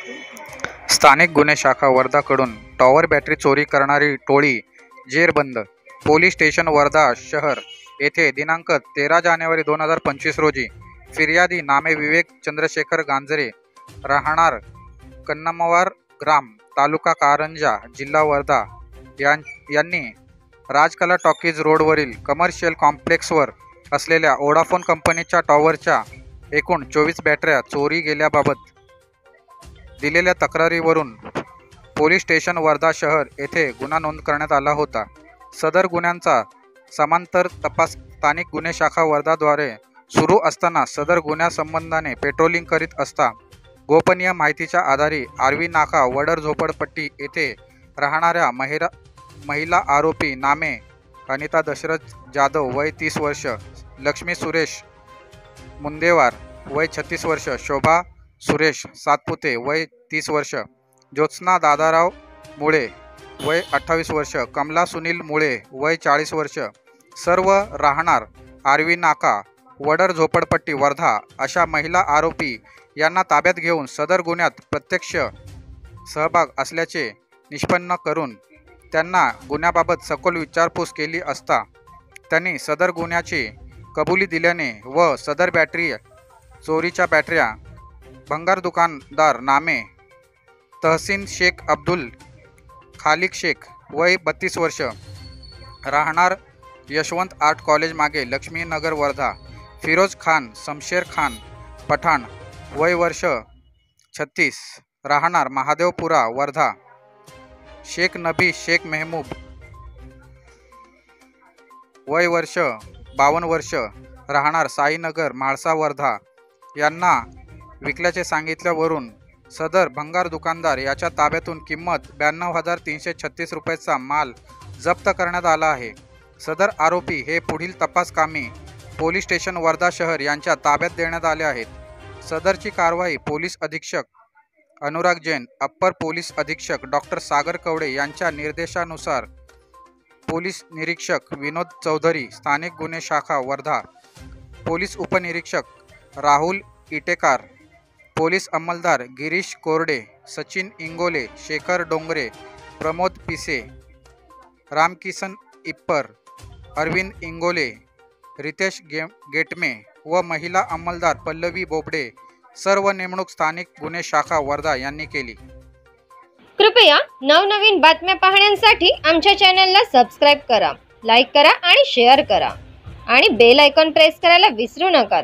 स्थानिक गुन्हे शाखा वर्धाकडून टॉवर बॅटरी चोरी करणारी टोळी जेरबंद. पोलीस स्टेशन वर्धा शहर येथे दिनांक 13 जानेवारी 2025 रोजी फिर्यादी नामे विवेक चंद्रशेखर गांजरे राहणार कन्नमवार ग्राम तालुका कारंजा जिल्हा वर्धा यांनी राजकला टॉकीज रोडवरील कमर्शियल कॉम्प्लेक्सवर असलेल्या वोडाफोन कंपनीच्या टॉवरच्या एकूण 24 बॅटऱ्या चोरी गेल्याबाबत दिलेल्या तक्रारीवरून पोलीस स्टेशन वर्धा शहर येथे गुन्हा नोंद करण्यात आला होता. सदर गुन्ह्यांचा समांतर तपास स्थानिक गुन्हे शाखा वर्धाद्वारे सुरू असताना सदर गुन्ह्यासंबंधाने पेट्रोलिंग करीत असता गोपनीय माहितीच्या आधारे आर्वी नाका वडर झोपडपट्टी येथे राहणाऱ्या महिला आरोपी नामे अनिता दशरथ जाधव वय 30 वर्ष, लक्ष्मी सुरेश मुंदेवार वय 36 वर्ष, शोभा सुरेश सातपुते वय 30 वर्ष, ज्योत्स्ना दादाराव मुळे वय 28 वर्ष, कमला सुनील मुळे वय 40 वर्ष, सर्व राहणार आर्वी नाका वडर झोपडपट्टी वर्धा अशा महिला आरोपी यांना ताब्यात घेऊन सदर गुन्ह्यात प्रत्यक्ष सहभाग असल्याचे निष्पन्न करून त्यांना गुन्ह्याबाबत सखोल विचारपूस केली असता त्यांनी सदर गुन्ह्याची कबुली दिल्याने व सदर चोरीच्या बॅटऱ्या भंगार दुकानदार नामे तहसीन शेख अब्दुल खालिक शेख वय 32 वर्ष राहणार यशवंत आर्ट कॉलेज मागे लक्ष्मीनगर वर्धा, फिरोज खान शमशेर खान पठाण वय वर्ष 36 राहणार महादेवपुरा वर्धा, शेख नबी शेख मेहबूब वय वर्ष 52 वर्ष राहणार साईनगर म्हाळसा वर्धा यांना विकल्याचे सांगितल्यावरून सदर भंगार दुकानदार याच्या ताब्यातून किंमत 92,336 रुपयाचा माल जप्त करण्यात आला आहे. सदर आरोपी हे पुढील तपास कामी पोलीस स्टेशन वर्धा शहर यांच्या ताब्यात देण्यात आले आहेत. सदरची कारवाई पोलीस अधीक्षक अनुराग जैन, अप्पर पोलीस अधीक्षक डॉक्टर सागर कवडे यांच्या निर्देशानुसार पोलीस निरीक्षक विनोद चौधरी, स्थानिक गुन्हे शाखा वर्धा, पोलीस उपनिरीक्षक राहुल इटेकार, पोलीस अंमलदार गिरीश कोरडे, सचिन इंगोले, शेखर डोंगरे, प्रमोद पिसे, रामकिसन इप्पर, अरविंद इंगोले, रितेश गेटमे व महिला अंमलदार पल्लवी बोबडे सर्व नेमणूक स्थानिक गुन्हे शाखा वर्धा यांनी केली. कृपया नवनवीन बातम्या पाहण्यासाठी आमच्या चॅनलला सबस्क्राइब करा, लाईक करा आणि शेअर करा आणि बेल आयकॉन प्रेस करायला विसरू नका.